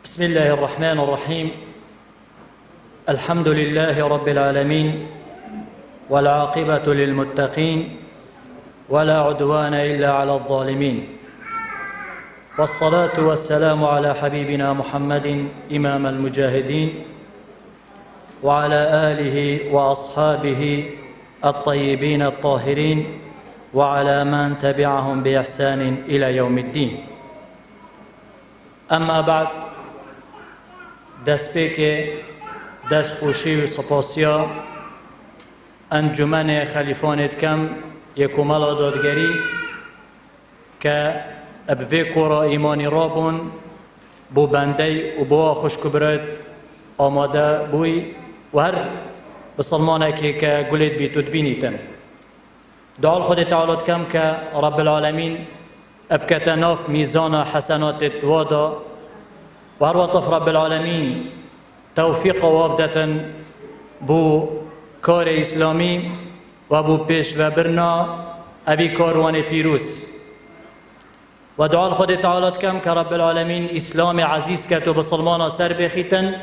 بسم الله الرحمن الرحيم. الحمد لله رب العالمين، والعاقبة للمتقين، ولا عدوان إلا على الظالمين، والصلاة والسلام على حبيبنا محمد إمام المجاهدين، وعلى آله وأصحابه الطيبين الطاهرين، وعلى من تبعهم بإحسان إلى يوم الدين. أما بعد، دست پیک دست خوشی و سپاسیا انجمن خلیفان کم یکمال دادگری که ابوی کورا ایمانی رابون بو بنده و بو خوش کبرد آماده بوی و هر بسلمانه که گلید بیتود بینیتن. دعال خود تعالی کم که رب العالمین ابکتناف میزان حسنات دوادا و هر وطف رب العالمین توفیق وافدة بو کار اسلامی و بو پیش و برنا ابی کاروان پیروز. و دعال خود تعالی کم که رب العالمین اسلام عزیز کتو بسلمان سر بخیتن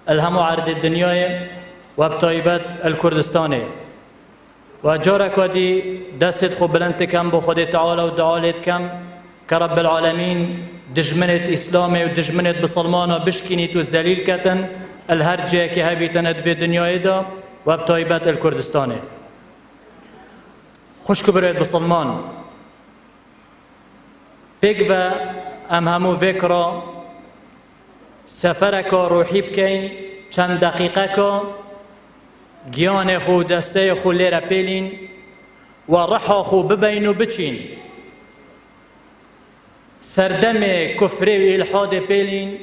الهم عرض الدنیای و بطایبت الکردستانه. و جارک ودی دست خوب بلند کم بو خود تعالی و دعالت کم که رب العالمین دجمنت اسلامي و دجمنت بسلمانا بشكينيت و زليل كتن الهرجة كي هبيتنت في دنيا دا و بطايبات الكردستاني. خوش كبرت بسلمان بيك و ام همو فكرة سفرك روحي بكين چند دقيقة گيان خو دسته خو ليرا بيلين و رحا خو ببين و بچين سردم کفر و الحاد پیلین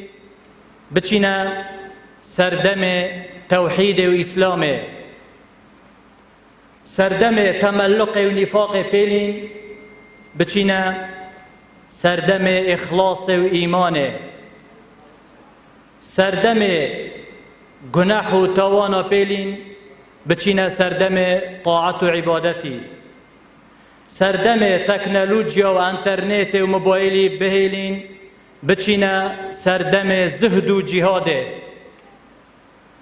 بچینه سردم توحید و اسلام، سردم تملق و نفاق پیلین بچینه سردم اخلاص و ایمان، سردم گناه و توانا پیلین بچینه سردم طاعت و عبادتی، سردم تکنولوژیا و انترنت و موبایلی بهیلین بچینه سردم زهد و جهاده،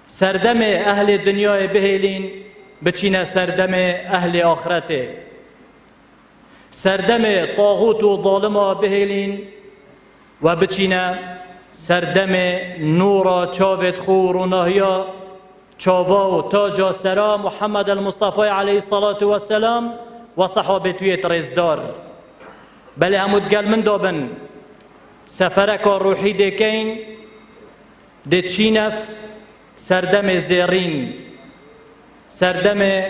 سردم اهل دنیای بهیلین بچینه سردم اهل آخرته، سردم طاغوت و ظالما بهیلین و بچینه سردم نورا چاوت خور و ناهیا چاوا و تاجا سرا محمد المصطفى علیه الصلاة والسلام و صحابتویت رزدار. بله همود گل من دابن سفرک روحی دکین ده چینف سردم زیرین، سردم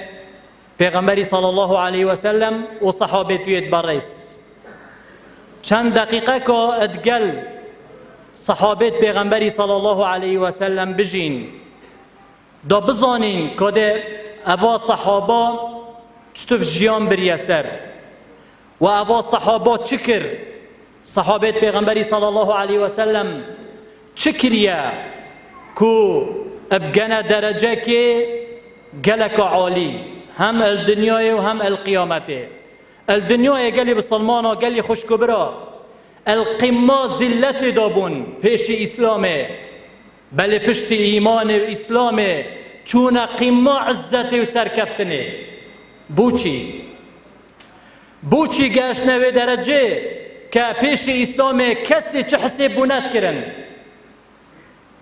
پیغمبری صلی الله علیه و سلم و صحابتویت برس. چند دقیقه که ادگل صحابت پیغمبری صلی الله علیه و سلم بجین دا بزانین که ده اوا صحابه چطور جیان بریه سر و اوا صحابه چکر صحابت پیغمبری صلی الله علیه و سلم چکریه کو ابگنه درجه که گلک عالی هم الدنیای و هم القیامته. الدنیای گلی بسلمانا گلی خوشکبرا القمه ذلت دابون پیش اسلامه، بله پشت ایمان و اسلامه چون قمه عزت و سرکفتنه. بوچی گشنه و درجه که پیش اسلام کسی چه حساب بونت کرن،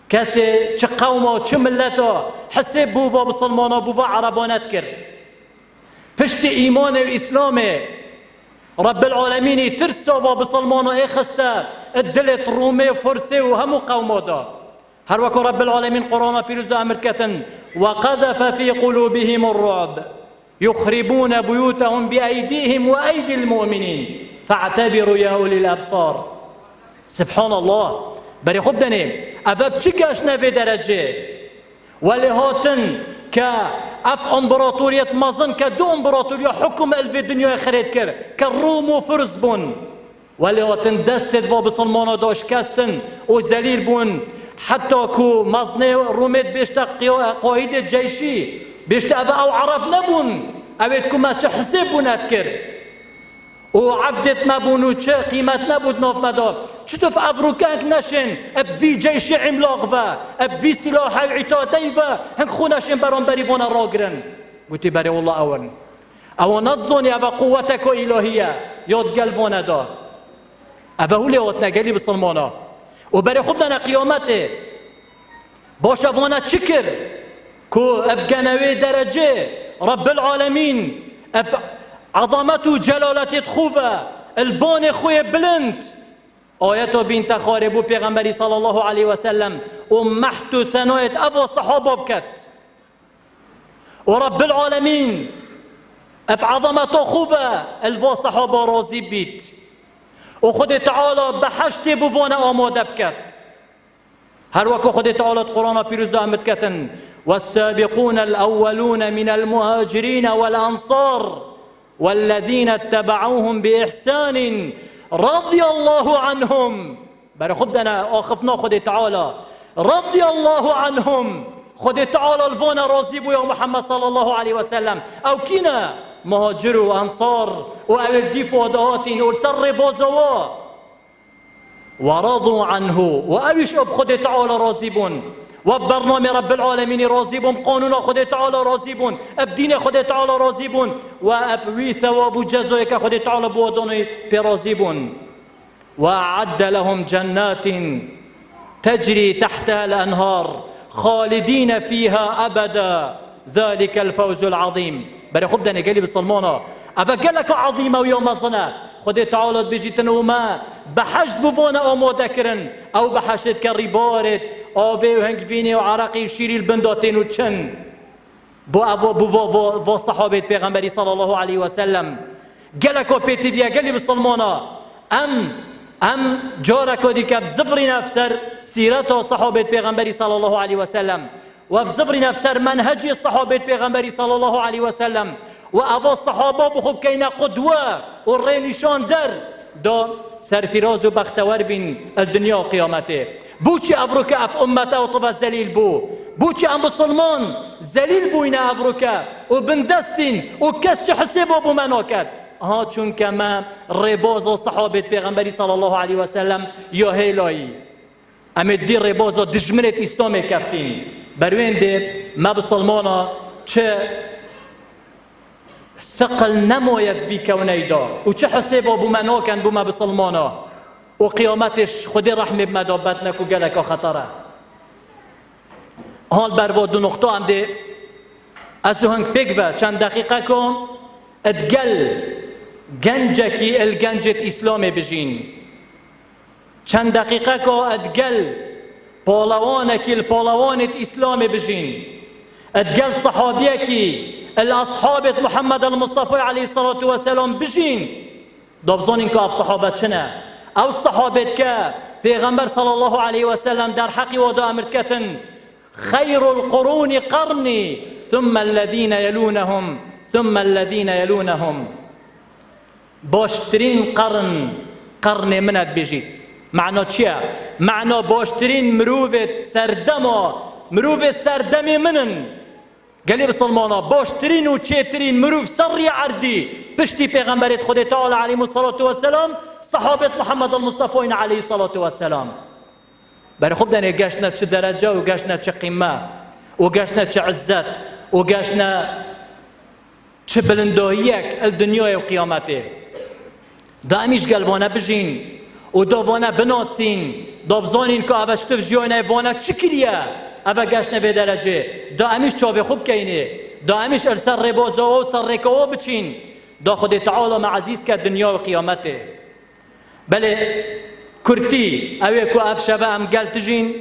کسی چه قوم و چه ملت حساب بو و بسلمانا بو و عربانت کرد. پشت ایمان و اسلام رب العالمین ترسا و بسلمانا اخسته الدلت رومه و فرسه و همو قوم دا. هر وقت رب العالمین قرآن پیروز دا امر کتن وقذف في قلوبهم الرعب يخربون بيوتهم بأيديهم وأيدي المؤمنين فاعتبروا يا أولي الأبصار. سبحان الله. بري خب دنيم أذاب چكاشنا في درجة ولهاتن كأف امبراطورية مازن كدو امبراطورية حكم الفي الدنيا خريد كر كالروم وفرس بون ولهاتن دستت وبسلمانا داش كاستن وزليل بون حتى كو مازنه روميت بيشتا قائد الجيشي بيشتا او عرب نبون اوید که ما چه حساب بونت کرد و عبدت مبون و چه قیمت نبود ناف مدا چطور افروکنگ نشن اب وی جیش عملاق و اب وی سلاح عتادی و هنگ خونشن بران بریوان را گرن گوتی بری والله اون او نظنی او قوتک و الهیه یاد قلبانه دا او هولی وات نگلی بسلمانا و بری خود دانا قیامته باشه وانا چکر کو اب گنوی درجه رب العالمین اب عظمت و جلالت خوبه البان خوی بلند آیتو بین تخاربو پیغمبری صلی الله علیه و سلم و محت و ثنایت ابو صحابه بکت و رب العالمین اب عظمت خوبه الوا صحابه راضی بید و خود تعالی بحشت بوانه آماده بکت هر وقت خود تعالی قرآن پیروز دامت کتن والسابقون الأولون من المهاجرين والأنصار والذين اتبعوهم بإحسان رضي الله عنهم برای خود دنا آخفنا خود تعالی رضي الله عنهم خود تعالی الفون راضی بو یا محمد صلی الله علیه و سلم او کینا مهاجر و انصار و اول دیف و دهاتین و سر بازوا ورضوا عنه و اویش اب خود تعالی راضی بون و برنامه رب العالمین راضی بون قانون خود تعالی راضی بون اب دین خود تعالی راضی بون و اب وی ثواب و جزای که خود تعالی بودن پی راضی بون و اعد لهم جنات تجري تحتها الانهار خالدين فيها ابدا ذلك الفوز العظيم برای خوب دنه گلی بسلمانا اما گلک عظیمه و یوم الظنا خود تعالی بجیتن و ما بحشت بوانا آماده کرن او بحشت کری بارد آوه و هنگوینه و عرقی و شیری البنداتین و چن بو صحابه پیغمبری صلی الله علیه و سلم گلک و پیتیویا گلی بسلمانا ام جارکو دیگه بزفری نفسر سیرت صحابه پیغمبری صلی الله علیه و سلم و بزفری نفسر منهجی صحابه پیغمبری صلی الله علیه و سلم و اوا صحابه بخوب کینا قدوه و رینشان در دا سرفراز و بختور بین الدنیا و قیامته بوچی افروکه اف امته و طفا زلیل بوچی ام بسلمان زلیل بوینا افروکه و بندستین و کس چه حسیبه بو منو کرد ها چون که ما رباز و صحابه پیغمبری صلی الله علیه و سلم یا هیلایی اما دی رباز و دجمنت اسلام کفتین بروینده ما بسلمانا چه ثقل نماید بی کونه دا و چه حسیبا بو منو کن بو ما بسلمانا و قیامتش خودی رحمه بمدابت نکو گلکا خطره حال بروا دو نقطه هم ده از هنگ بگوه چند دقیقه کن ادگل گنجکی الگنجت اسلام بجین چند دقیقه که ادگل پالوانکی الپالوانت اسلام بجین ادگل صحابیکی الاصحاب محمد المصطفى عليه الصلاة والسلام بجین دابزانین که اف صحابت چنه او صحابت که پیغمبر صلی الله علیه و سلم در حقی و دا امر کتن خیر القرون قرنی ثم الذين يلونهم ثم الذين يلونهم باشترین قرن منت بجید معنا چیه؟ معنا باشترین مروفت سردم منن قال بسلمانا باشترین و چهترین مروف سری عردی پشتی پیغمبرت خود تعالی علیه الصلاة والسلام صحابت محمد المصطفى علیه الصلاة والسلام برای خوب دنه گشنه چه درجه و گشنه چه قیمه و گشنه چه عزت و گشنه چه بلنداییک الدنیای و قیامته دائمیش قلبانه بجین و داوانه بناسین دابزانین که اوشتف جیانه وانه چی کریه اوه گشنه به درجه دائمیش چاوه خوب کینه دائمیش ارسر ربازه و سر رکوه بچین دا خود تعالی معزیز که دنیا و قیامته بله کرتی اوه که اف شبه هم گلت جین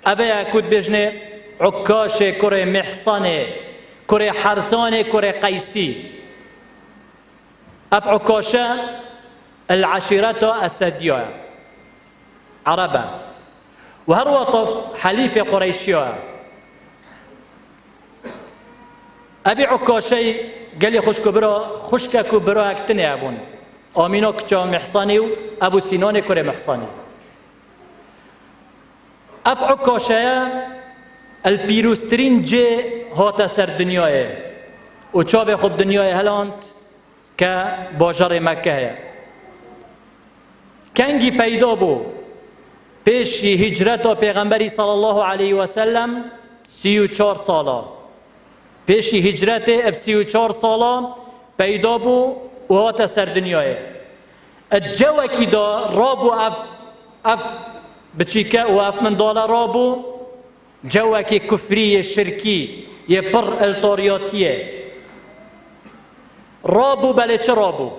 اوه کد بجنه عکاش کره محصانه کره حرثانه کره قیسی اف عکاشه العشيرة السدية عربة وهر وطف حليف قريشية أبي عكاشي قال لي خشك كبرا اكتني أبون آمينو كتشا محصاني أبو سينان كري محصاني أف عكاشي البيروسترين جي هاتا سر دنياي وچاوه خب دنياي هلاند كباجر مكة کنگی پیدا بو پیش هجرت و پیغمبری صلی الله علیه و سلم 34 ساله پیش هجرت اب 34 ساله پیدا بو و هات سر دنیای الجوکی دا رابو اف بچیکه و اف من داله رابو جوکی کفری شرکی یه پر التاریاتیه رابو بله چه رابو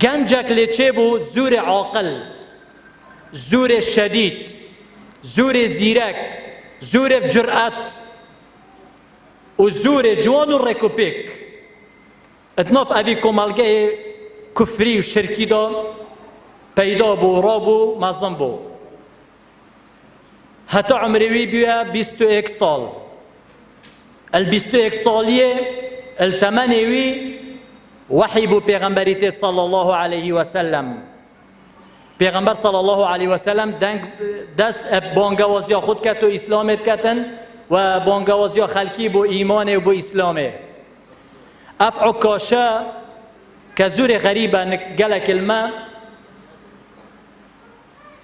گنجک لیچه بو زور عاقل زور شدید زور زیرک زور بجرأت و زور جوان و رکوپیک اتناف اوی کمالگه کفری و شرکی دا پیدا بو رابو مزن بو حتی عمروی بیا 21 سال ال 21 سالیه التمنوی وحی بو پیغمبریت صلی الله علیه و سلم پیغمبر صلی الله علیه و سلم دست بانگوازی خود کت و اسلامت کتن و بانگوازی خلکی بو ایمان و بو اسلامه اف عکاشه که زور غریبه گلک الماء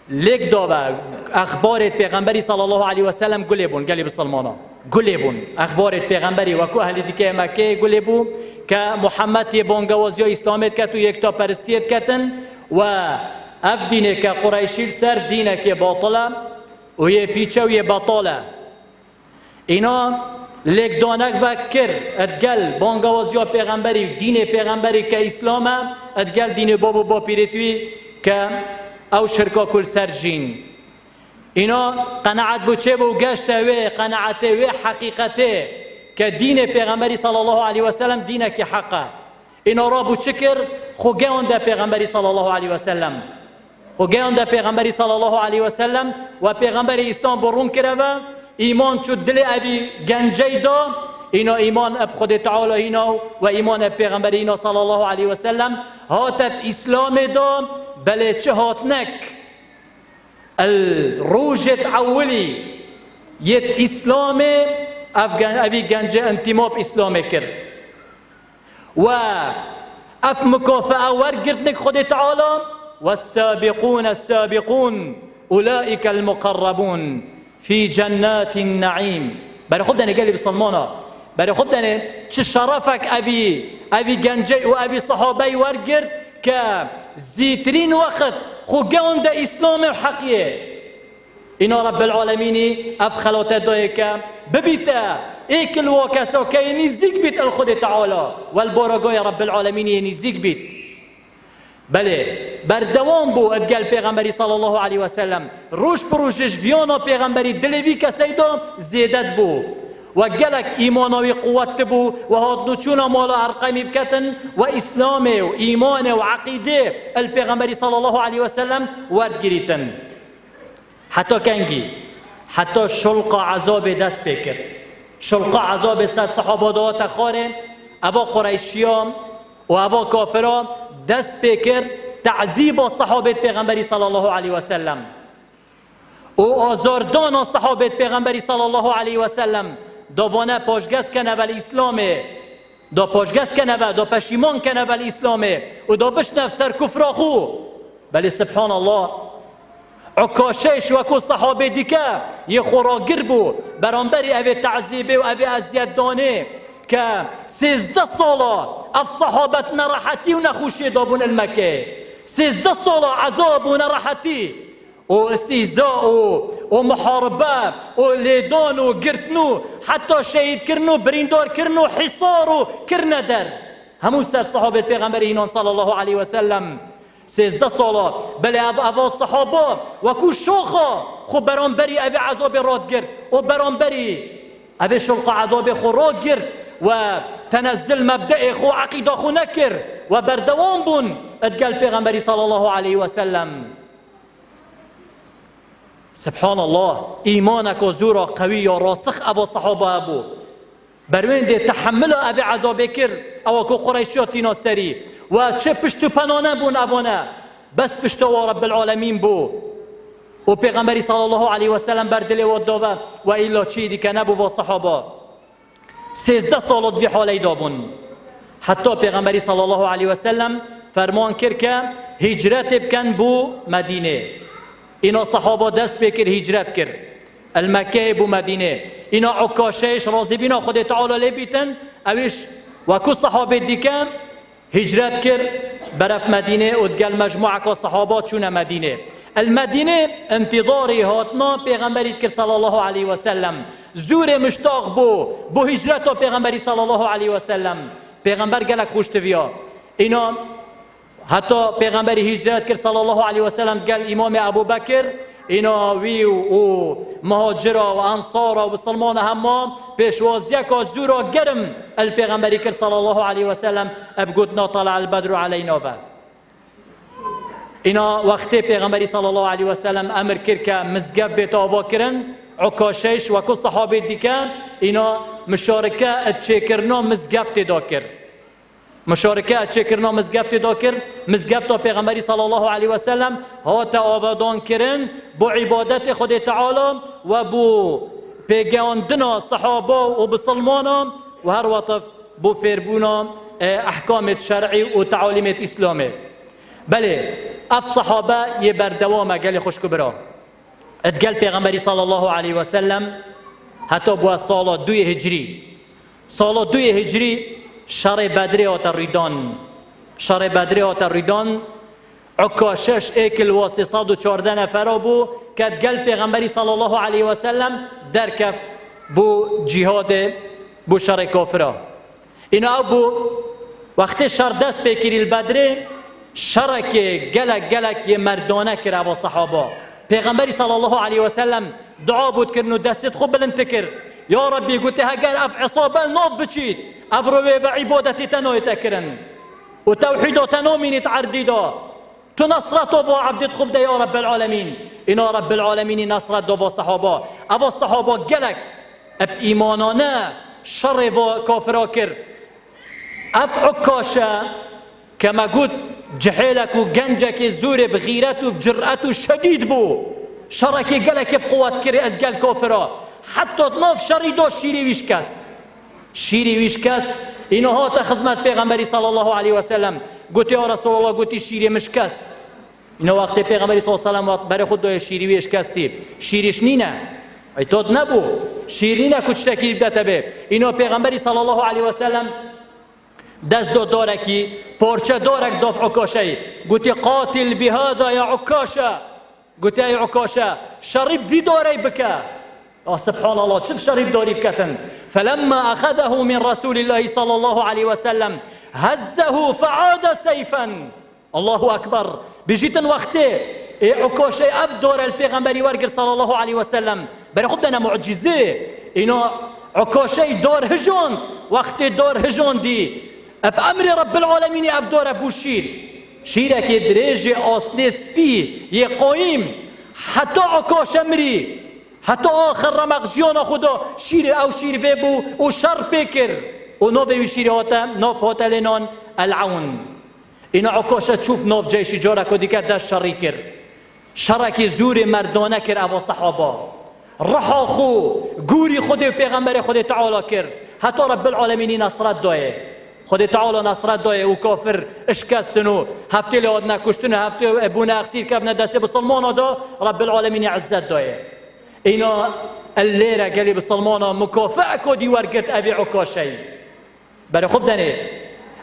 لیک دابه اخبارت پیغمبری صلی الله علیه و سلم گلی بون گلی بسلمانا گلی بون اخبارت پیغمبری و کو اهل دیگه مکه گلی بون که محمد یه بانگوازی اسلامت کت و یک تا پرستیت کتن و اف دینه که قریشی سر دینه که باطله و یه پیچه و یه بطاله اینا لیک دانک وکر ادگل بانگوازی پیغمبری دین پیغمبری که اسلامه ادگل دین بابو با پیرتوی که او شرکا کل سر جین اینا قناعت بو چه بو گشته و قناعت و حقیقته که دین پیغمبری صلی الله علیه و سلم دینه که حقه اینا را بو چکر خوگه ده پیغمبری صلی الله علیه و سلم خوگه ده پیغمبری صلی الله علیه و سلم و پیغمبری اسلام برون کرده ایمان چود دل ابی گنجی دا اینا ایمان اب خود تعالی اینا و ایمان اب پیغمبری اینا صلی الله علیه و سلم هاتت اسلام دا بله چه هاتنک الروجت اولی یت اسلام ابی گنجه انتماب اسلام کرد و اف مکافعه ورگردنک خود تعالی والسابقون السابقون اولئك المقربون في جنات النعيم برای خود دنه گلی بسلمانا برای خود دنه چه شرفک ابی گنجی و ابی صحابه ورگرد که زیترین وقت خوگان ده اسلام حقیه اینا رب العالمینی اف خلوته دایه که ببیته ایکل واکسا که نزدیک بیت الخود تعالی والبارگای رب العالمینی نزدیک بیت بله بردوام بو ادگل پیغمبری صلی الله علیه و سلم روش پروشش ویانا پیغمبری دلوی کسی دا زیدت بو و گلک ایمانوی قوت بو و هاد نوچونا مالا ارقامی بکتن و اسلام و ایمان و عقیده الپیغمبری صلی الله علیه و سلم ورد گریتن حتی کنگی حتی شلق عذاب دست بکر شلق عذاب سر صحابه دات خاره ابا قریشیان و ابا کافران دست بکر تعذیب صحابه پیغمبری صلی الله علیه و سلم و آزاردان صحابه پیغمبری صلی الله علیه و سلم داوانه پاشگست کنه ول اسلامه دا پاشگست کنه و دا پشیمان کنه ول اسلامه و دا بشنف سر کفر خو بله سبحان الله عکاشش و کو صحابه دیگه یه خوراگر بو برانبری اوی تعذیبه و اوی اذیت دانه که 13 ساله اف صحابت نراحتی و نخوشی دابون المکه 13 ساله عذاب و نراحتی و استهزاء و محاربه و لیدان و گرتنو حتی شهید کرنو بریندار کرنو حصار و کرنه در همون سر صحابه پیغمبر اینان صلی الله علیه و سلم 13 ساله بله اول صحابه و کو شوخه خو برانبری اوی عذاب راد گرد و برانبری اوی شلق عذاب خو راد گرد و تنزل مبدأ خو عقیده خو نکر و بردوام بون ادگل پیغمبری صلی الله علیه و سلم سبحان الله ایمانک و زورا قوی و راسخ او صحابه ابو بروین ده تحمل او عذاب کر او کو قریشیات دینا سری و چه پشتو پنانه بون اوانه بس پشتو رب العالمین بو و پیغمبری صلی الله علیه و سلم بردل و داوه و ایلا چی دی که نبو و صحابه 13 سالت وی حالی دابون حتی پیغمبری صلی الله علیه و سلم فرمان کرد که هجرت بکن بو مدینه. اینا صحابه دست بکر هجرت کرد المکه بو مدینه. اینا عکاشش راضی بینا خود تعالی لی بیتن اویش وکو صحابه دیکن هجرت کرد برف مدینه و دگل مجموعه که صحابه چون مدینه. المدینه انتظاری هاتنا پیغمبری کرد صلی الله علیه و سلم. زور مشتاق بو هجرت و پیغمبری صلی الله علیه و سلم. پیغمبر گلک خوش تویا. اینا حتی پیغمبری هجرت کرد صلی الله علیه و سلم گل امام ابو بکر اینا وی و مهاجرا و انصارا و سلمان همه پیشوازی که زورا گرم الپیغمبری کرد صلی الله علیه و سلم ابگوتنا طلع البدر علینا و اینا وقتی پیغمبری صلی الله علیه و سلم امر کرد که مزگب بیت آوا کرن عکاشش و که صحابه دیگه اینا مشارکه اتچکرنا مزگب تدا کرد. مشارکه اتچکرنا مزگب تدا کرد. مزگب تا پیغمبری صلی الله علیه و سلم هات آبادان کرن بو عبادت خود تعالی و بو پیگاندنا صحابه و بسلمانا و هر وقت بو فیربونا احکام شرعی و تعالیمت اسلامی. بله اف صحابه یه بردوامه گلی خوشکو برا اتگل پیغمبری صلی الله علیه و سلم حتی بو سال 2 هجری سال 2 هجری شر بدری آتا ریدان شر بدری آتا ریدان عکاشش ایکل و 314 نفره بو که اتگل پیغمبری صلی الله علیه و سلم درکف بو جهاد بو شر کافره. اینا بو وقتی شر دست بکری البدری شرک گلک یه مردانه کرد با صحابه. پیغمبری صلی الله علیه و سلم دعا بود کرد دستت خوب بلند کرد یا ربی گوته اگر اف عصابه ناف بچید افروی و عبادتی تنوی تکرن و توحید و تنومین تعردیدا تو نصرت با عبدت خوب ده یا رب العالمین. اینا رب العالمین نصرت با صحابه. ابا صحابه گلک اب ایمانانه شر و کافرا کرد. اف عکاشه كما قلت جحيلك وجنجك زور بغيرت وبجرأت شديد بو شركي قالك بقوة كريات قال كوفرا حتى طناف شريدو شيري ويشكاست إنه هات خزمت پیغمبری صلى الله عليه وسلم قلت يا رسول الله قلت شيري مشكاست إنه وقت پیغمبری صلى الله عليه وسلم برای خود دو شيري ويشكاستی شيريش نينا ايتاد نبو شيرينا كتشتكي بدأت به إنه پیغمبری صلى الله عليه وسلم دست داره کی پارچه دارک داف عکاشه گوتی قاتل بهذا یا عکاشه گوتی ای عکاشه شریب وی داره بکه سبحان الله شوف شریب داری بکتن فلما اخذه من رسول الله صلى الله عليه وسلم هزه فعاد سيفا الله اكبر بجيتن وقته عکاشه اب داره الپیغمبری ورگر صلى الله عليه وسلم برای خود دنا معجزه اینا عکاشه دار هجان وقت دار هجان دی بأمر رب العالمين أبدور أبو شيرك دريج أصلي سبي يقايم حتى عكاش أمري حتى آخر رمق جيانا خدا شير أو شير فيبو وشر بكر ونوفي شير هاتا نوف هاتا لنان العون. إن عكاشة تشوف نوف جيش جارك وديك داش شريكر شرك زور مردانه كر أبو صحابة رحا خو قوري خده وبيغمبر خده تعالى كر حتى رب العالمين نصرت دايه خود تعالی نصرت دایه و کافر اشکستنو هفته لادنا کشتنو هفته بونا اخسیر کبنا دسته بسلمانا دا رب العالمین عزت دایه. اینا اللیره گلی بسلمانا مکافع کدی ورگرت اوی عکاشی برای خود دنه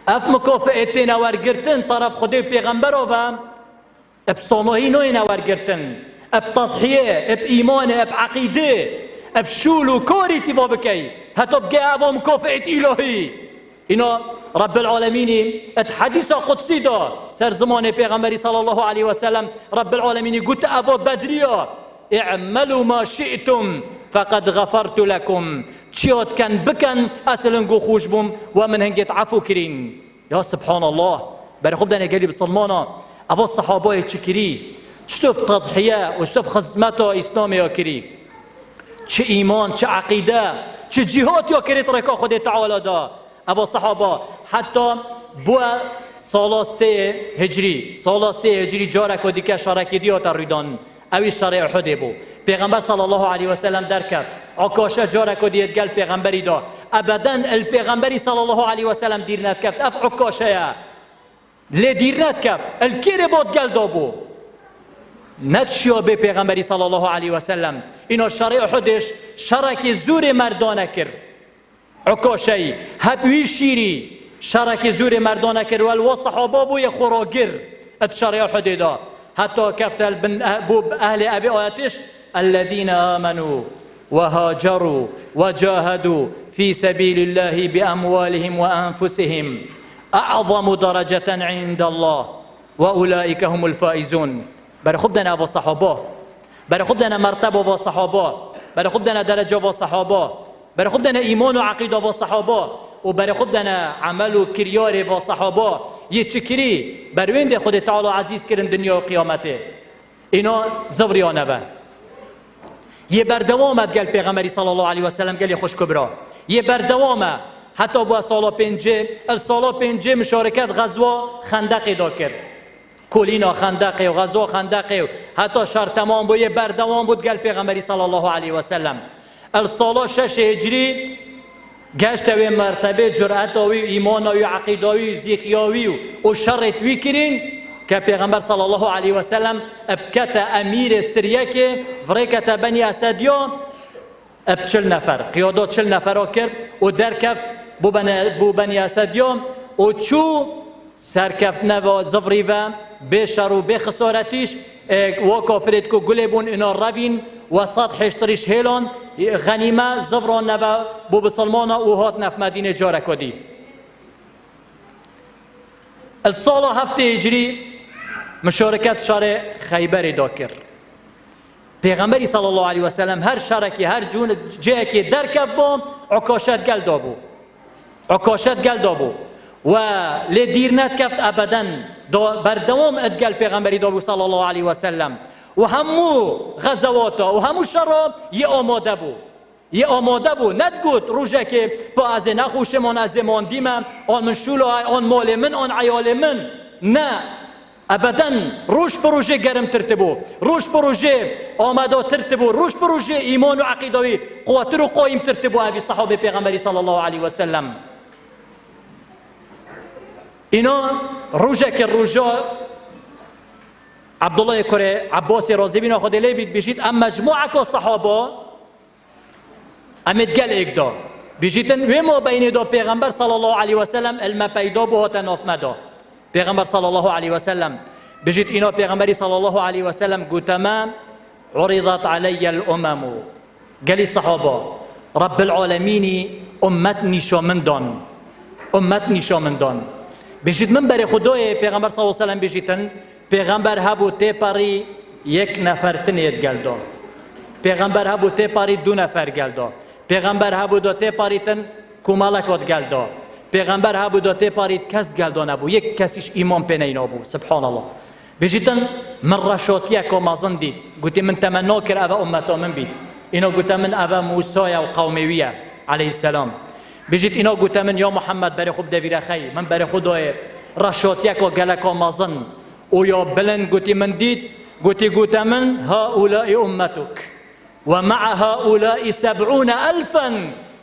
اف مکافعتین ورگرتن طرف خود پیغمبر و ابصانهی نوین ورگرتن اب تضحیه اب ایمان اب عقیده اب شول و کاری تیبا بکی حتی بگه اوه مکافعت الهی. اینا رب العالمین حدیث قدسی دا سر زمان پیغمبری صلی الله علیه و سلم رب العالمین گوت اوه بدریا اعملوا ما شئتم فقد غفرت لكم چیات کن بکن اصلا گو خوش بوم و من هنگت عفو کرین. یا سبحان الله برای خوب دنه گلی بسلمانا اوه صحابه چکری چطور تضحیه و چطور خدمت اسلامی ها کری چه ایمان چه عقیده چه جهاد یا کریت رکا خود تعالی دا اوه صحابه حتی بو سال 3 هجری جارک و دیگه شارکی دیاتا ریدان اوی شرع احد بو پیغمبر صلی الله علیه و سلم در کرد عکاشه جارک و دیت گل پیغمبری دا ابدا الپیغمبری صلی الله علیه و سلم دیر ند کرد اف عکاشه لديرنات كاب الكيري بود قال دابو نتشيو بي پیغمبري صلى الله عليه وسلم إنو شرع حدش شرك زور مردانه كر عكاشي هبوي شيري شرك زور مردانه كر والوصحابه بو يخوراقر اتشرع حديدا حتى كفت أهل أبي آياتش الذين آمنوا وهاجروا وجاهدوا في سبيل الله بأموالهم وأنفسهم أعظم درجة عند الله وأولئك هم الفائزون. برای خوب دنا و صحابه، برای خوب دنا مرتبه و صحابه، برای خوب دنا درجه و صحابه، برای خوب دنا ایمان و عقیده و صحابه و برای خوب دنا عمل و کریار و صحابه یه چکری بروند خود تعالی عزیز کردن دنیا و قیامته. اینا زوریانه به یه بردوامت گل پیغمبری صلی الله علیه و سلم گل خوش کبرا یه بردوامه حتی با سال پنجه مشارکت غزوه خندق دا کرد کولینا خندقه و غزوه خندقه و حتی شهر تمام بود یه بردوام بود گل پیغمبری صلی الله علیه و سلم السال 6 هجری گشت و مرتبه جرأت و ایمان و عقیده و زیخیاوی و شرط وی کرین که پیغمبر صلی الله علیه و سلم ابکت امیر سریه که ورکت بنی اسدیا اب 40 نفر قیادات 40 نفر کرد و درکفت بو بنی اسدیا و چو سرکفت نوا زفری و بشر و بخسارتیش و کافرت کو گلبون اینا روین و صد حشتریش هیلان غنیمه زفران نوا بو بسلمان و هات نف مدینه جاره کدی السال 7 هجری مشارکت شهر خیبر دا کرد پیغمبری صلی الله علیه و سلم هر شرکی هر جون جایی که درکب با عکاشت گل دابو عکاشت گل دابو و لدیر نتکفت ابدا بردوام ادگل پیغمبری دابو صلی الله علیه و سلم و همو غزواتا و همو شراب یه آماده بو ندگوت روژه که با از نخوشمان از زمان دیمم آن من شولو آن مال من آن عیال من نه ابدا روش پروژه گرم ترتبو روش پروژه آماده ترتبو روش پروژه ایمان و عقیدوی قوت رو قایم ترتبو اوی صحابه پیغمبری صلی الله علیه و سلم اینا روژه که روژه عبدالله کره عباس رازی بینا خود لی بید بشید ام مجموعه که صحابه امید گل ایک دا بشیدن و ما بین دا پیغمبر صلی الله علیه و سلم علم پیدا بو هاتن افمدا پیغمبر صلی الله علیه و سلم بجید اینا پیغمبری صلی الله علیه و سلم گوتما عرضت علی الامم گلی صحابه رب العالمین امت نشامندان بجید من برای خدای پیغمبر صلی الله علیه و سلم بجیدن پیغمبر هبو تی پاری یک نفر تنید گل دا پیغمبر هبو تی پاری 2 نفر گل دا پیغمبر هبو دا تی پاری تن کمالکات گل دا پیغمبر هبو دا تی پارید کس گل دا نبو یک کسیش ایمان پی نینابو سبحان الله بجیدن من رشاتیه که مازن دید گوتی من تمنا کر اوه امتا من بید اینا گوتا من اوه موسای و قومیویه علیه السلام بجید اینا گوتا من یا محمد برای خوب دویره خی من برای خدای رشاتیه که گلکا مازن او یا بلند گوتی من دید گوتا من هؤلاء امتک و مع هؤلاء 70,000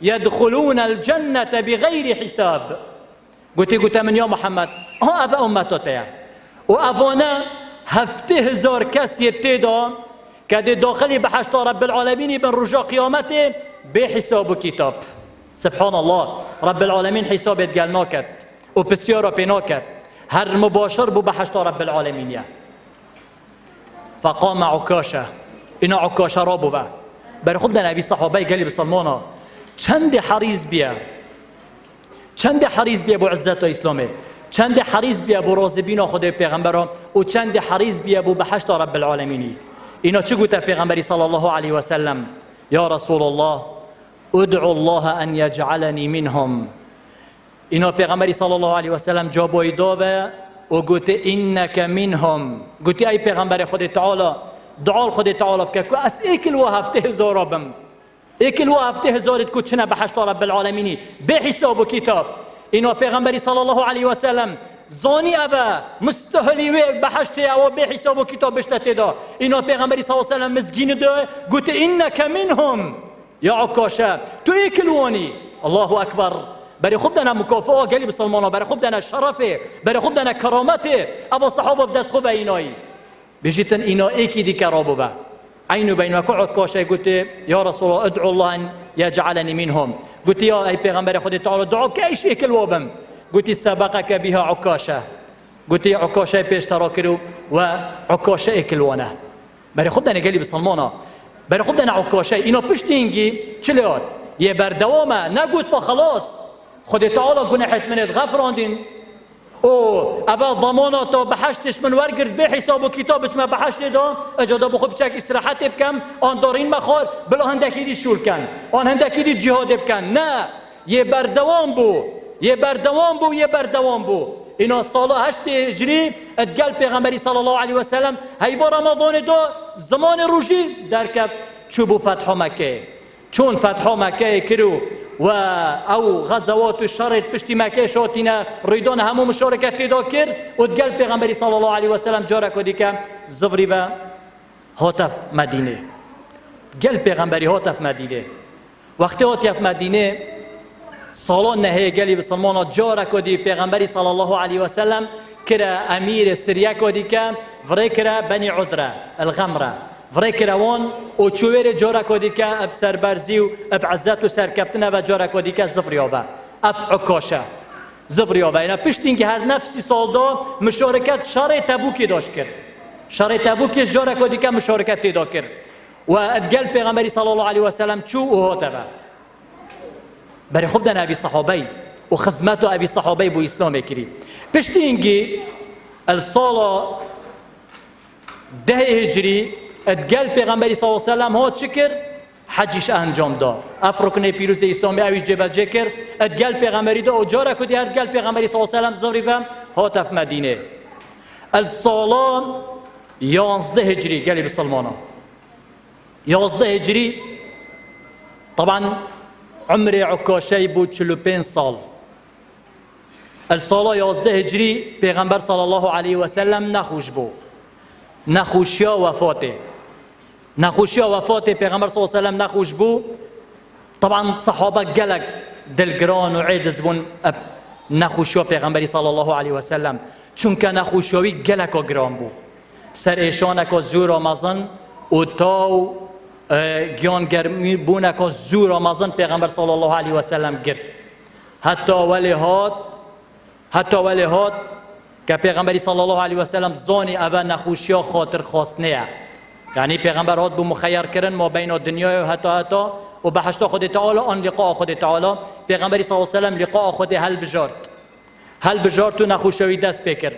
يدخلون الجنة بغير حساب گوتا من یا محمد اوه امتاته و افانا 7,000 کسی تیدا که داخلی بحشت رب العالمین بن رجا قیامته به حساب و کتاب سبحان الله رب العالمین حسابت گل ناکد و بسیار پی ناکد هر مباشر بو بحشت رب العالمین فقام عکاشه اینا عکاشه را بو بر خوب دن اوی صحابه گلی بسلمانا چند حریز بیا بو عزت اسلامه چند حریز بیا بو رازبین خدای پیغمبران و چند حریز بیا بو بحشت رب العالمینی اینا چه گوته پیغمبری صلی الله علیه و سلم یا رسول الله ادعو الله ان یجعلنی منهم اینا پیغمبری صلی الله علیه و سلم جوابای داوه و گوته انک منهم گوته ای پیغمبر خدای تعالی دعا خدای تعالی بکه اس ایکل و 7,000 بم ایکل و 7,000 کو چنه بحشت رب العالمینی به حساب و کتاب اینا پیغمبری صلی الله علیه و سلم زانی ابا مستحلی و بحشت او به حساب و کتاب بشته دا اینا پیغمبری صلی الله علیه و سلم مسکین دا گوته انک منهم یا عکاشه تو ایکلوانی الله اکبر برای خوب دنا مکافاه گلی بسلمانا، برای خوب دنا شرفه، برای خوب دنا کرامته. ابو صحابه بدست خوب اینایی بجیتن اینا ایکی دی کرابو با عینو بین و قعد کاشه. گوته یا رسول الله ادعو الله ان یجعلنی منهم. گوته یا ای پیغمبر خود تعالی دعا که ایش ایکل وابم. گوته سبقك بها عکاشه. گوته عکاشه پیش ترا کرو و عکاشه ایکل وانه. برای خوب دنا گلی بسلمانا، برای خوب دنا عکاشه اینا پشتینگی چلیات یه بردوامه. نگوت با خلاص خود تعالی گناحت منت غفراندین او اول ضمانات بحشتش من ورگرد به حساب و کتاب اسمه بحشت دا اجاده بخوب چک استراحت بکم آن دارین مخار بلا هندکی دی شور کن آن هندکی دی جهاد بکن. نه یه بردوام بو یه بردوام بو یه بردوام بو. اینا سال 8 هجری ادگل پیغمبری صلی الله علیه و سلم هیبا رمضان دو زمان روزی درکب چوبو فتح مکه. چون فتح مکه کرو و او غزوات شرط پشتی مکه شاتینا ریدان همو مشارکت پیدا کرد و دگل پیغمبری صلی الله علیه و سلم جاره کدی که زبری و هاتف مدینه. گل پیغمبری هاتف مدینه. وقتی هاتف مدینه سالان نهی گلی بسلمانا جاره کدی پیغمبری صلی الله علیه و سلم کرا امیر سریه کدی که وری کرا بنی عدره الغمره وری کروان او چویر جاره کدی که اب سربرزی و اب عزت و سرکبتنه و جاره کدی که زفریابه اب عکاشه زفریابه. اینا پشتین که هر نفسی سال دا مشارکت شر تبوکی داشت کرد. شر تبوکی جاره کدی که مشارکت پیدا کرد و ادگل پیغمبری صلی الله علیه و سلم چو او هاتبه برای خوب دن ابی صحابی و خدمت ابی صحابی بو اسلام کری. پشتین که السال 10 هجری ادگل پیغمبری صلی الله علیه و سلم ها چکر حجش انجام داد. افرکن پیروز اسلامی اویش جبجه کرد. ادگل پیغمبری دا اجاره کدی ادگل پیغمبری صلی الله علیه و سلم زوری و هاتف مدینه. السال 11 هجری گلی بسلمانا 11 هجری طبعا عمر عکاشی بود 45 سال. السال 11 هجری پیغمبر صلی الله علیه و سلم نخوش بود. نخوشیا وفاته نخوشیا وفاته پیغمبر صلی الله علیه و سلم نخوش بو. طبعا صحابه گلک دلگران و عیدز بون نخوشیا پیغمبری صلی الله علیه و سلم چون که نخوشیاوی گلک و گران بو. سر ایشانک و زور آمازن و تاو گیان گرمی بونک و زور آمازن پیغمبر صلی الله علیه و سلم گرد. حتی ولی هات که پیغمبری صلی الله علیه و سلم زانی اول نخوشیا خاطر خواست نه. یعنی پیغمبر هات بو مخیر کردن ما بین دنیا و حتی و بحشت خود تعالی آن لقاء خود تعالی. پیغمبری صلی الله علیه و سلم لقاء خود حل بجارد تو نخوشیوی دست بکرد.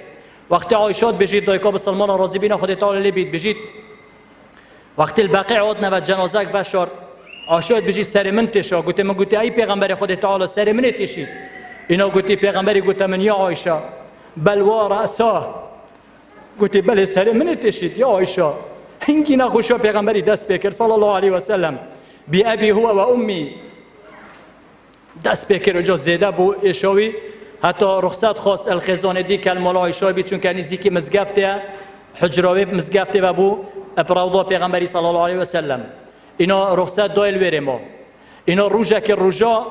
وقتی عایشات بجید دایکا بسلمان راضی بینا خود تعالی لبید بجید وقتی البقیع عاد و جنازه بشار عایشات بجید سر من تشا گوته من گوته ای پیغمبر خود تعالی سر من تشید. اینا گوته پیغمبری گوته من یا عایشه بل و رأسه گوته بله سر من تشید یا عایشه. هنگی نخوشا پیغمبری دست بکر صلی الله علیه و سلم بی ابی هو و امی دست بکر اجا زیده بو ایشاوی حتی رخصت خواست الخزانه دی کل مالا عایشه بی چون که نزدیکی مزگفته حجراوی مزگفته و بو ابراوضا پیغمبری صلی الله علیه و سلم. اینا رخصت دایل ویره ما اینا روژه که روژا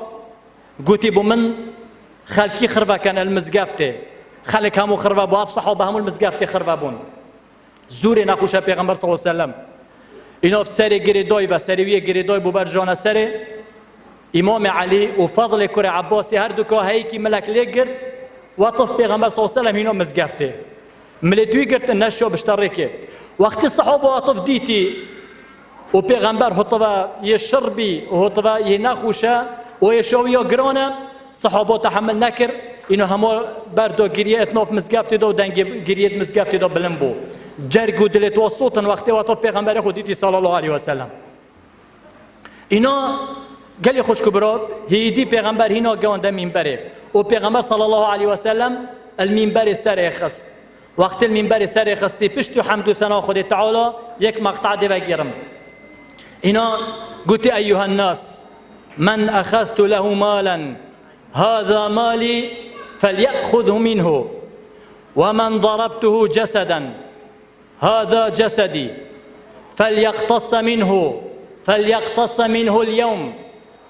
گوتی بو من خلکی خربه کن المزگفته خلک همو خربه بو اف صحابه همو المزگفته خربه بون زور نخوشه پیغمبر صلی الله علیه و سلم. اینا سر گریدای و سریوی گریدای بو بر جان سر امام علی و فضل کر عباسی هر دو که هایی که ملک لگر وطف پیغمبر صلی الله علیه و سلم اینا مزگفته ملتوی گرت نشو بشترکه. وقتی صحابه وطف دیتی و پیغمبر حطبه یه شربی و حطبه یه نخوشه و یه شوی گرانه صحابه تحمل نکر. اینو همه بردو گریه اتناف مزگفته دو دنگ گریه مزگفته دو بلند بو جرگ و دلت و صوتن وقتی وطف پیغمبر خودیتی صلی الله علیه و سلم. اینا گلی خوش کبرا هیدی پیغمبر هینا گانده منبره و پیغمبر صلی الله علیه و سلم المنبر سر خست. وقت المنبر سر خستی پشت و حمد و ثنا خود تعالی یک مقطع دی بگیرم. اینا گوتی ایها الناس من اخذت له مالا هذا مالي فليأخذه منه ومن ضربته جسدا هذا جسدي فليقتص منه اليوم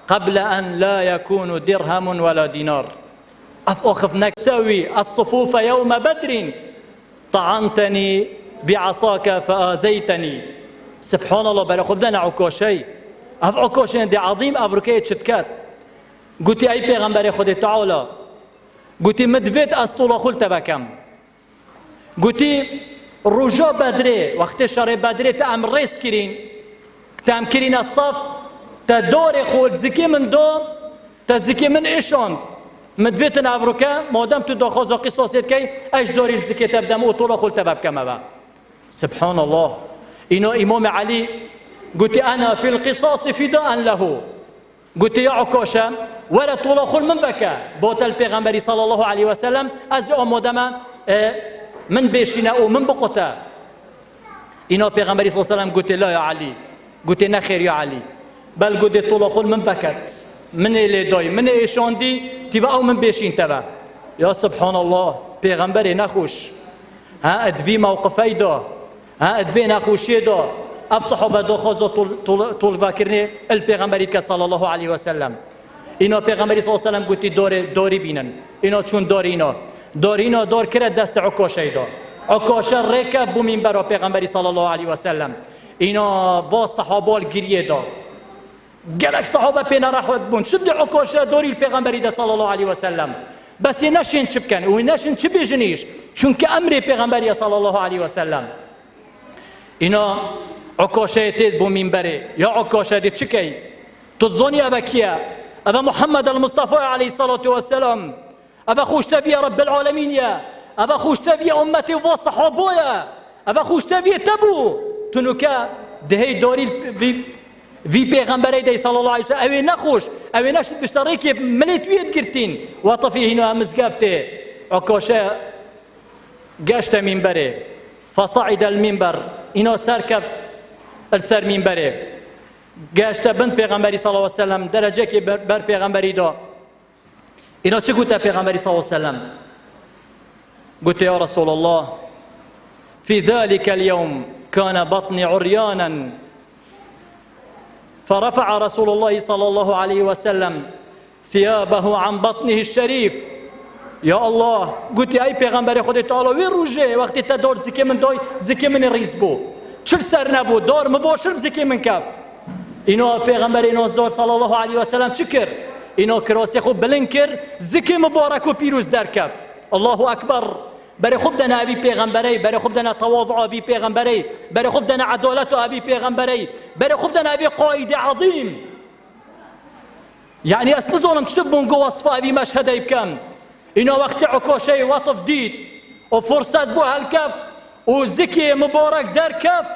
قبل أن لا يكون درهم ولا دينار. أخذناك سوي الصفوف يوم بدر طعنتني بعصاك فآذيتني. سبحان الله. برای خود دن عکاشی اف عکاشی دی عظیم افریقای چتکت گوتی ای پیغمبر خود تعالی گوتی مدوید از طول خلت بکم گوتی رجا بدره وقت شر بدره تام ریس کرین تام کرین الصف تدور خود زکی من دام تزکی من ایشان مدویتن افریقا مادام تو داخل قصاصیت کی اش داری زکی تبدم و طول خلت بکم با. سبحان الله. اینو امام علی قلت أنا في القصاص فداء له. قلت يا عكاشة ولا طول خل من بكى بوت البيغمبري صلى الله عليه وسلم از أمودما من بيشنا ومن بقتا. إنه البيغمبري صلى الله عليه وسلم قلت لا يا علي قلت نخير يا علي بل قلت طول خل من بكت من اللي داي من إيشان دي تبا أو من بيشين تبا. يا سبحان الله. بيغمبري نخوش ها أدبي موقفي دا ها أدبي نخوشي دا اب صحابه دو خوزو طول باكرني البيغمبري صلى الله عليه وسلم. اینا پیغمبری صلی الله علیه و سلم گفتی داری بینن اینا چون دار دار کرد دست عکاشه دا عکاشه رکب بو منبر پیغمبری صلی الله علیه و سلم. اینا با صحابه گریه دا گلک صحابه پینا رخوت بون شد عکاشه داری الپیغمبری دا صلی الله علیه و سلم بس نشین چه بکن و نشین چه بجنیش چون که امر پیغمبری صلی الله علیه و سلم. اینا عکاشه تید بو منبره یا عکاشه دی چکی تظنی ابا کیا ابا محمد المصطفى عليه الصلاة والسلام ابا خوشتبی رب العالمین یا ابا خوشتبی امتی و صحابو یا ابا خوشتبی تبو تنوکا دهی داری وی پیغمبری دی صلی الله علیه وسلم اوی نخوش اوی نشد بشتری که ملیت وید گرتین و طفی هنو همز گفته عکاشه گشت منبره فصعد المنبر اینا سرکب السر منبره گشت بند پیغمبری صلی الله علیه وسلم درجه که بر پیغمبری دا اینا چه گوته پیغمبری صلی الله علیه وسلم گوته یا رسول الله في ذلك اليوم كان بطني عريانا فرفع رسول الله صلى الله عليه وسلم ثيابه عن بطنه الشريف. یا الله گوتی ای پیغمبر خود تعالی وی روزه وقتی تا دار زکی من دای زکی من ریز بو چل سر نبود دار مباشر زکی من کف. اینا پیغمبر اینا زار صلی الله علیه و سلم چی کرد؟ اینا کراسی خوب بلند کرد زکی مبارک و پیروز در کف. الله اکبر. برای خوب دنا ابی پیغمبری برای خوب دنا تواضع ابی پیغمبری برای خوب دنا عدالت ابی پیغمبری برای خوب دنا ابی قائد عظیم. یعنی استظنم چطور بونگو وصف ابی مشهد بکم. اینا وقتی عکاشه وطف دید و فرصت بو هالکف و زکی مبارک در کف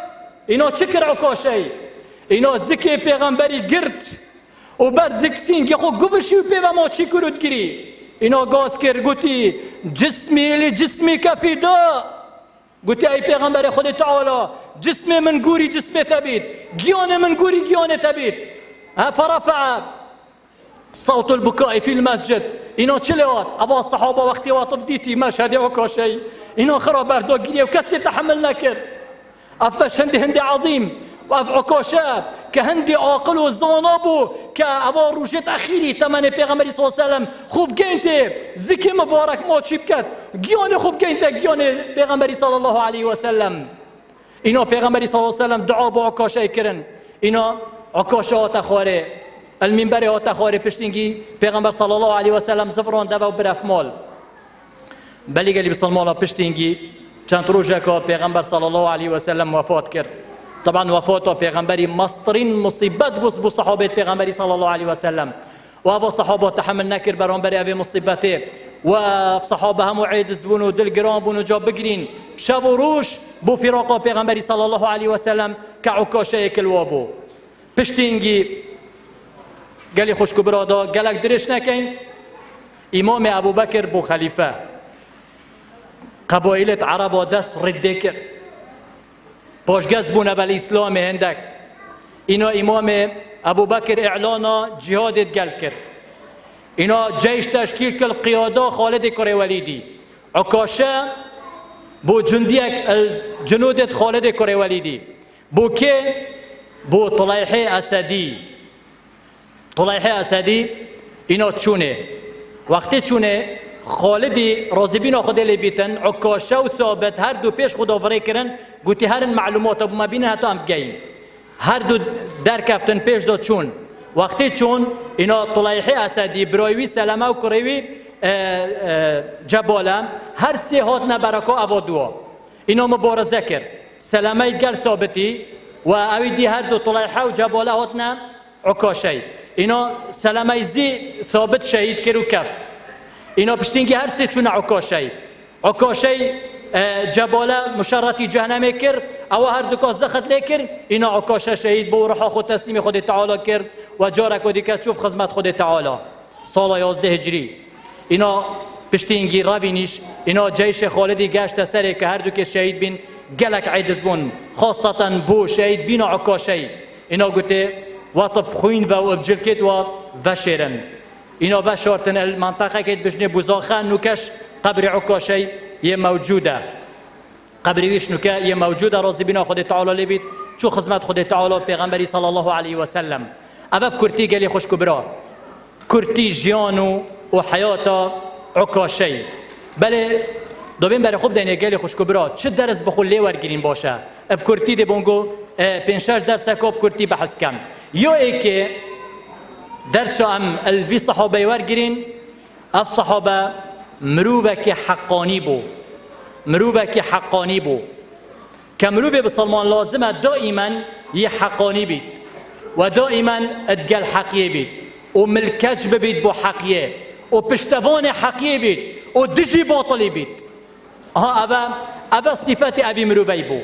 اینا چکر عکاشه اینا زکی پیغمبری گرد و بر زکسین که خود گوشی و پیو ما چی کرد گری اینا گاز کرد گوتی جسمی لجسمی کفیدا گوتی ای پیغمبر خود تعالی جسم من گوری جسم تبید گیان من گوری گیان تبید. فرفع صوت البكاء في المسجد. اینا چلوات ابا الصحابه وقتی واطف دیتی مشهد عکاشه اینا خراب بردو گریه و کسی تحمل نکرد. اف هندي عظیم و اف عکاشه که هندی عاقل و زانابو که ابا روشت اخیری تمن پیغمبری صلی الله علیه و سلم خوب گینته زکی مبارک ما چی بکد گیان خوب گینته گیان پیغمبری صلی الله علیه و سلم. اینا پیغمبری صلی الله علیه و سلم دعا با عکاشه کرن. اینا عکاشه ها خواره المنبر ها تخواره پشتینگی پیغمبر صلی الله علیه و سلم زفران دبا و برف مال بلی گلی بسلمالا پشتینگی چند روزه که پیغمبر صلی الله علیه و سلم وفات کرد. طبعا وفات پیغمبری مصدرین مصیبت بو صحابه پیغمبری صلی الله علیه و سلم و ابا صحابه تحمل نکر برانبری ابی مصیبته و صحابه هم عیدز بون و دلگران بون و جا بگرین شب و روش بو فراق پیغمبری صلی الله علیه و سلم که عکاشه کلوابو پشتینگی گلی خوشکو برادا گلک درش نکن. امام ابو بکر بو خلیفه قبایلت عربا دست رده کرد پاشگز بونه بل اسلام هندک. اینا امام ابو بکر اعلانا جهادت گل کرد. اینا جیش تشکیل کرد قیادا خالد کره ولیدی عکاشه بو جندیک جنودت خالد کره ولیدی بو که بو طلایحه اسدی طلایحه اسدی اینا چونه وقتی چونه خالدی رازبین خود لی بیتن عکاشه و ثابت هر دو پیش خدا وری کرن گوتی هر معلومات ابو ما بینه حتی هم بگیم هر دو در کفتن پیش داد چون وقتی چون اینا طلایحه اسدی برایوی سلمه و کریوی جباله هر سه هات نبرکا اوا دوا اینا مبارزه کرد سلمه گل ثابتی و اویدی هر دو طلایحه و جباله هاتنا عکاشه اینا سلمه زی ثابت شهید کرد و کفت اینا پشتینگی هر سه چون عکاشه جباله مشرتی جهنم کرد او هر دو کاس زخت لیکر اینا عکاشه شهید بو روح خود تسلیم خود تعالی کرد و جارک و دیگه چوف خدمت خود تعالی سال 11 هجری اینا پشتینگی راوینیش اینا جیش خالدی گشت سری که هر دو که شهید بین گلک عیدز بون خاصتا بو شهید بین عکاشه اینا گوته وطب خوین و ابجلکت و وشیرن اینا وشارتن المنطقه که بجنه بوزاخان نوکش قبر عکاشه یه موجوده قبریش نوکه یه موجوده راضی بینا خود تعالی لبید چو خدمت خود تعالی پیغمبری صلی الله علیه و سلم اوب کرتی گلی خوش کبرا کرتی جیانو و حیاتا عکاشه بله دوبین برای خوب دینه گلی خوش کبرا چه درس بخول لی ورگیرین باشه اب کرتی دی بونگو 5-6 درس کاب کرتی بحث کم یا ای که درس ام الوی صحابه ورگیرین اف صحابه مروفه که حقانی بو که مروفه بسلمان لازمه دائما یه حقانی بید و دائما ادگل حقیه بید و ملکج ببید بو حقیه و پشتوان حقیه بید و دجی باطلی بید ابا صفت ابی مروفه بو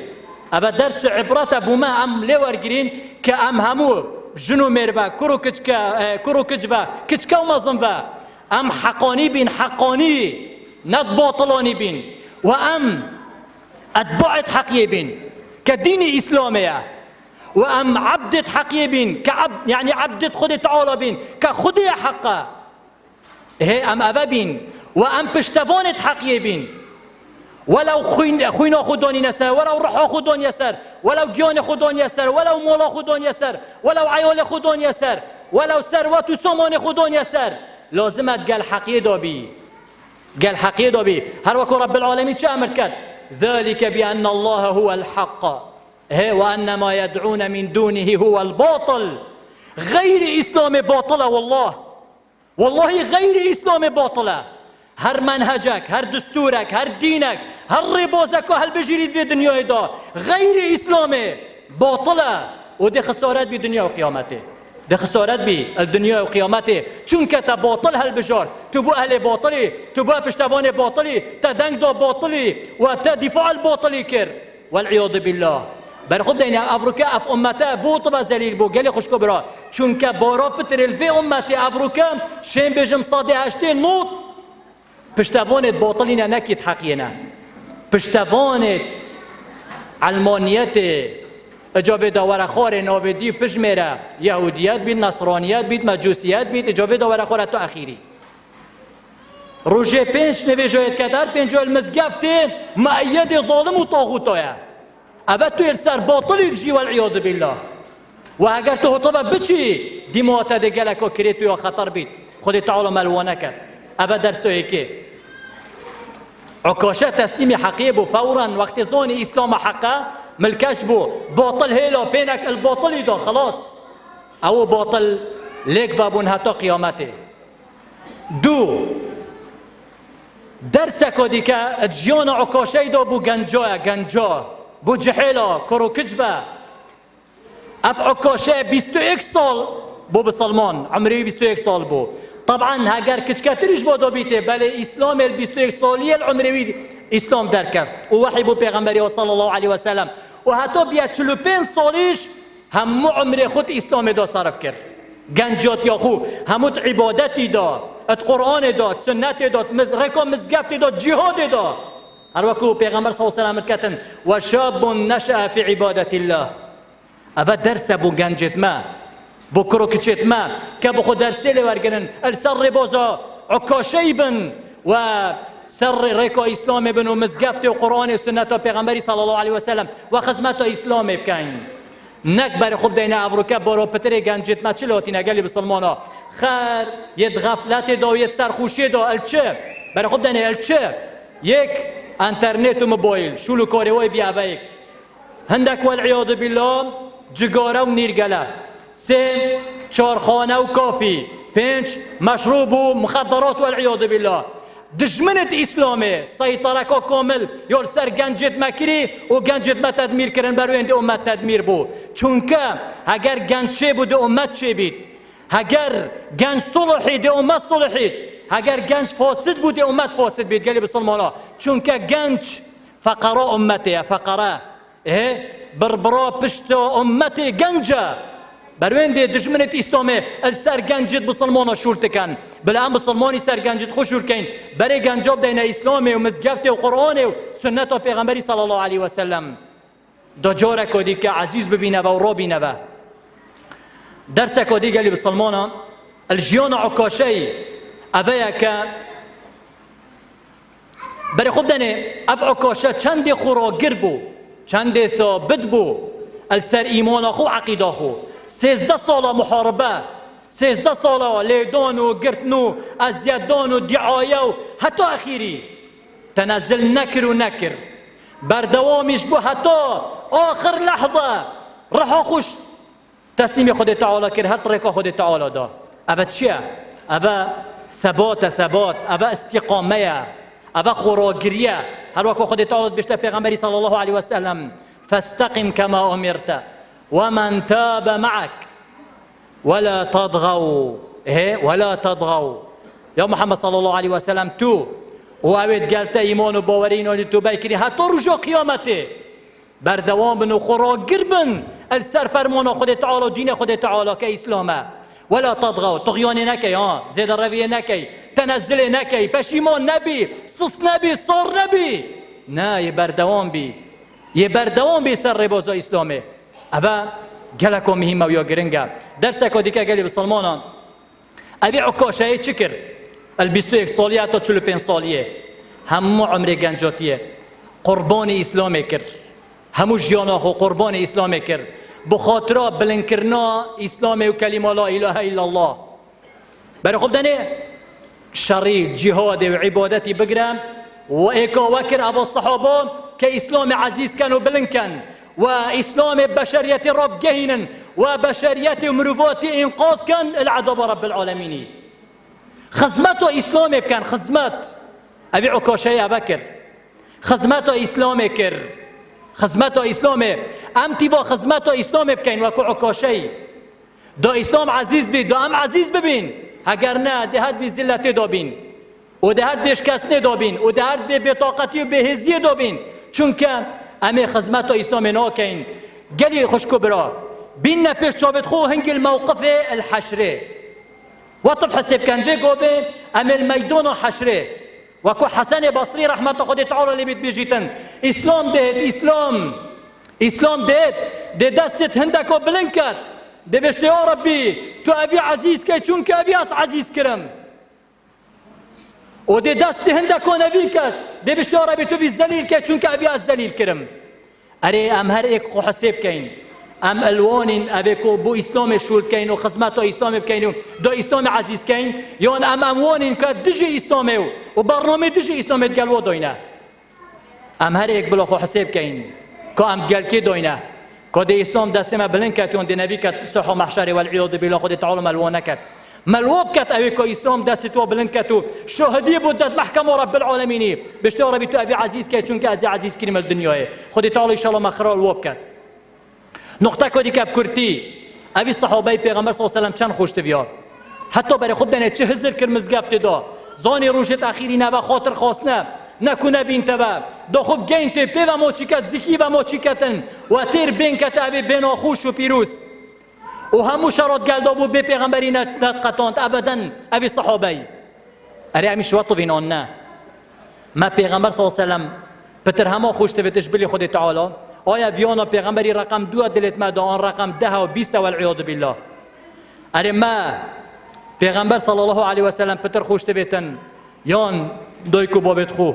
ابا درس عبرات ابو ما ام لیورگرین که ام همو جنو میربا کرو کجبا کچکا و مزنبا ام حقانی بین حقانی ند باطلانی بین و ام اتباعت حقیه بین که دین اسلامیه و ام عبدت حقیه بین که یعنی عبدت خود تعالی بین که خودی حقه هی ام ابا بین و ام پشتوانت حقیه بین ولو خوین خودانی نسر ولو روح خودانی یسر ولو گیان خودانی یسر ولو مولا خودانی یسر ولو عیال خودانی یسر ولو ثروت و سامان خودانی یسر لازمت گل حقیه دابی هر وقت رب العالمین چه امر کرد ذلك بأن الله هو الحق وأن ما يدعون من دونه هو الباطل غير إسلام باطلة والله غير إسلام باطلة هر منهجك هر دستورك هر دينك هر ربازك هل بجريد في الدنيا دا غير إسلام باطلة ودي خسارات بدنيا وقيامته ده خسارت بی الدنیا و قیامته چون که تا باطل هل بجار تو بو اهل باطلی تو بو پشتوان باطلی تا دنگ دا باطلی و تا دفاع الباطلی کر والعیاذ بالله بر خود دین افریقا اف امته بو طبع ذلیل بو گلی خوشکو برا چون که بارا پترل فی امته افریقا شین بجم صادی هشته نوت پشتوانت باطلی نه نکید حقیه پشتوانت علمانیت اجابه داور خور ناودی پشمره یهودیت بید نصرانیت بید مجوسیت بید اجابه داور خور تو اخیری روژه 5 نویجایت کتر 5 المزگفت معید ظالم و طاغوتایا ابد تو ارسر باطلی بشی والعیاذ بالله و اگر تو طبع بچی دیموات دگلک و کریت یا خطر بید خود تعالی ملوانه کرد ابد درسوی که عکاشه تسلیم حقیه بو فورا وقت زون اسلام حقه ملكاش بو باطل هيلو بينك الباطل ده خلاص او باطل ليك بابون حتى قيامته دو درسك وديكا جيون عكاشي ده بو گنجا بو جحيلا كرو كجبه اف عكاشي 21 سال بو بسلمان عمري 21 سال بو طبعا هاگر کچکتریش بادا بیته بله اسلام ال 21 سالی العمری اسلام در کرد و وحی بو پیغمبری صلی الله علیه و سلم و حتی بیا 45 سالیش هم عمر خود اسلام دا صرف کرد گنجات یا خو هموت عبادتی دا ات قرآن دا سنت دا رکا مزگفت دا جهاد دا هر وقت پیغمبر صلی الله علیه و سلم کتن و شاب نشأ فی عبادت الله اول درس بو گنجت ما بو کروکچت ما که بخو درسی لورگنن السر بازا عکاشی بن و سر ریکا اسلام بن و مزگفت و قرآن و سنت و پیغمبری صلی الله علیه و سلم و خدمت اسلام بکن نک بر خوب دینا افروکه بارو پتر گنجت ما چه لاتی نگلی بسلمانا خیر یه غفلت دا یه سرخوشی دا الچه بر خوب دینا الچه یک انترنت و موبایل شلو کاری وای بیاویک هندک والعیاذ بالله جگاره و نیرگله سه چارخانه و کافی پنج مشروب و مخدرات والعیاذ بالله دشمنت اسلامه سیطره که کامل یا سر گنجت مکری و گنجت ما تدمیر کردن برای اینده امت تدمیر بود چونکه اگر گنج چه بود امت چه بید اگر گنج صلحید امت صلحید اگر گنج فاسد بود امت فاسد بید گلی بسلمانا چونکه گنج فقراء امته فقراء بربرا پشت امت گنجه بروینده دشمنت اسلامه السر گنجت بسلمانا شورت کن بله هم بسلمانی سر گنجت خوش شور کن برای گنجاب دین اسلامه و مزگفت و قرآن و سنت و پیغمبری صلی الله علیه و سلم دا جاره کدی که عزیز ببینه و را بینه و درس کدی گلی بسلمانا الجیان عکاشی اوه که برای خود دنه اف عکاشه چند خوراگر بو چند ثابت بو السر ایمان خو عقیده خو 13 ساله محاربه 13 ساله لیدان و گرتن و ازیادان و دعایه و حتی اخیری تنزل نکر و نکر بردوامش بو حتی آخر لحظه رها خوش تسلیم خود تعالی کرد هر طریقه خود تعالی دا اوه چیه؟ اوه ثبات اوه استقامه اوه خوراگریه هر وقت خود تعالی بشته پیغمبری صلی الله علیه و سلم فاستقم كما امرت ومن تاب معك ولا تطغوا ولا تطغوا يا محمد صلى الله عليه وسلم تو وعود قالت ايمان وباورين ان تو بكري حتى رجوع قيامته بردوام بن وخراجر بن السر فرمان خود تعالى دين خود تعالى كاسلامه ولا تطغوا طغيان نكي زيد الربي نكي تنزل نكي پشیمان نبی سس نبی صار نبی نه یه بردوام بی سر رباز اسلامه ابا گلکو مهمه و یا گرنگه درس که دیگه گلی بسلمانا اوی عکاشه چی کرد؟ 21 سالیه تا 45 سالیه همو عمر گنجاتیه قربان اسلامه کرد همو جیانا خو قربان اسلامه کرد بخاطر بلند کرنا اسلام و کلمه لا اله الا الله برای خود دنه شری جهاد و عبادتی بگرم و ایکا وکر ابا الصحابه که اسلام عزیز کن و بلند کن و اسلام بشریت رب گهینن و بشریت مروفات انقاذ کن العذاب رب العالمینی خدمت و اسلام بکن خدمت ابي عکاشه ابکر خدمت و اسلام کر خدمت و اسلام امتی و خدمت و اسلام بکن و عکاشه دا اسلام عزیز بید دا ام عزیز ببین اگر نه دهد بی ذلت دابین و دهد بی شکست دابین و دهد بی بطاقتی و بهزی دابین چونکه امی خدمت و اسلام ناکین گلی خوشکو برا بین نپیش چابت خو هنگ الموقف الحشره وطب حسب کن بگو به امی المیدان حشره وكو حسن بصري رحمة خود تعالى اللي بيجيتن اسلام دهت اسلام دهت ده دست هندكو بلنكت ده بشت يا ربي تو ابي عزيز كي چونك ابي اس عزيز كرم و ده دست هندكو نبيكت ده بشت يا ربي تو بي ذليل كي چونك ابي اس ذليل كرم اري ام هر اك خو حساب كاين ام الوان ابيكو بو اسلام شول كاين و خدمت اسلام بكاين دو اسلام عزيز كاين يون ام اموان كدجي اسلامي و برنامه دجي اسلام قالوا دوينا ام هر اك بلا خو حساب كاين كو ام قال كي دوينا كو دي اسلام دسمه بلنكت يون دي نبي كت صح محشر والعياذ بالله خد تعالى ملوانكت ملوبكت ابيكو اسلام دستو بلنكتو شهدي بدت محكمه رب العالمين بشتو ربي تو ابي عزيز كي چونك ازي عزيز كلمه الدنيا خد تعالى ان شاء الله مخرا الوبكت نقطه کدی که بکرتی اوی صحابه پیغمبر صلی الله علیه و سلم چند خوش تویا حتی برای خود دنه چه هزر کر مزگفت دا زانی روشت اخیری نه و خاطر خواستنه نکنه بین تبا دا خوب گین تی پی و ما چیکت زکی و ما چیکتن و تیر بین کت اوی بین خوش و پیروز و همو شرط گلدا بود به پیغمبری نتقطاند ابدا اوی صحابه اری امیش وطفین آن نه ما پیغمبر صلی الله علیه و سلم پتر همه خوش تویتش بلی خود تعالی آیا ویانا پیغمبری رقم 2 دلت ما آن رقم 10 و 20 والعیاذ بالله اره ما پیغمبر صلی الله علیه و سلم پتر خوشت بیتن یان دایکو بابت خو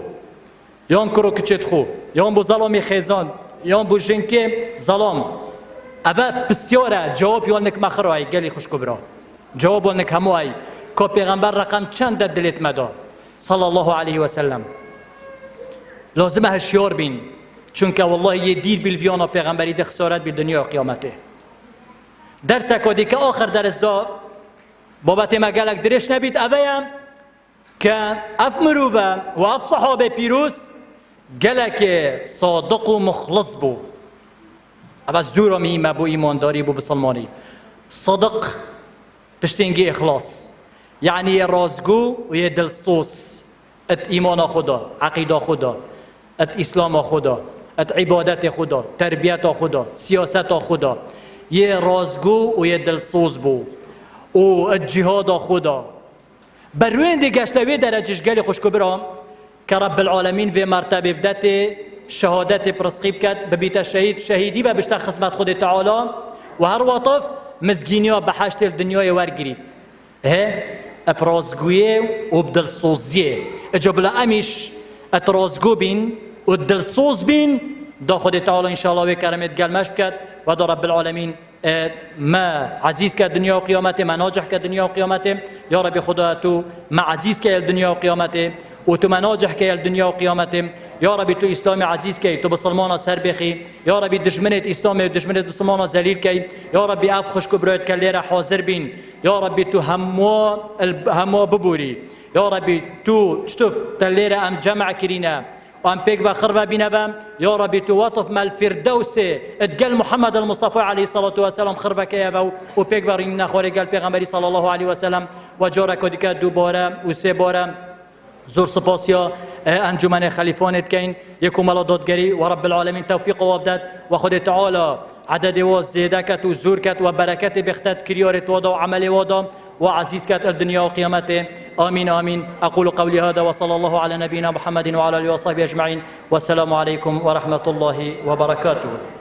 یان کرو کچت خو یان بو ظلمی خیزان یان بو جنکی ظلام اوه بسیاره جواب یونک مخروای گلی خوش کبرا جواب یونک هموای که پیغمبر رقم چند دلت مدا صلی الله علیه و سلم لازمه هشیار بین چونکه والله یه دیر بالویانا پیغمبری ده خسارت بی دنیا و قیامته درس کدی که آخر درس دا بابت ما گلک درش نبید اویم که اف مروبه و اف صحابه پیروز گلک صادق و مخلص بو اما زورا مهمه بو ایمانداری بو بسلمانی صدق پشتینگی اخلاص یعنی یه رازگو و یه دلسوس ات ایمان خدا عقیده خدا ات اسلام خدا ات عبادت خدا تربیت خدا سیاست خدا یه رازگو و یه دلسوز بو و ات جهاد خدا بروین دی گشتوی درجش گلی خوشکو برام که رب العالمین و مرتبه بدت شهادت پرسقیب کد ببیت شهیدی و بشتا خدمت خود تعالی و هر وطف مزگینی و بحشت الدنیای ورگیرید ابرازگویه و بدلسوزیه اجابلا امیش اترازگو بین و دلسوز بین دا خود تعالی انشاءالله و کرمت گلمش بکد و دا رب العالمین ما عزیز که دنیا و قیامته ما ناجح که دنیا و قیامته یا رب خدا تو ما عزیز که دنیا و قیامته و تو مناجح که دنیا و قیامته یا رب تو اسلام عزیز که تو بسلمان سر بخی یا رب دشمنت اسلام و دشمنت بسلمان ذلیل کی یا رب اف خوش کبرات کلیر حاضر بین یا رب تو همو ببوری یا رب تو شتف تلیر ام جمع کرینا وام بيك بخربا بينبا يا ربي توطف مال الفردوس اتقال محمد المصطفى عليه الصلاة والسلام خربا كيابا وبيك بارينا خوري قال بيغمبري صلى الله عليه وسلم وجارا كوديكا دوبارا وسيبارا زور سپاسیا انجمن خلیفانت کین یکو ملا دادگری و رب العالمین توفیق و ابداد و خود تعالی عدد و زیده کت و زور کت و برکت بختت کریارت ودا و عمل ودا وعزيز كات الدنيا وقيامته آمين آمين أقول قولي هذا وصلى الله على نبينا محمد وعلى آله وصحبه أجمعين والسلام عليكم ورحمة الله وبركاته.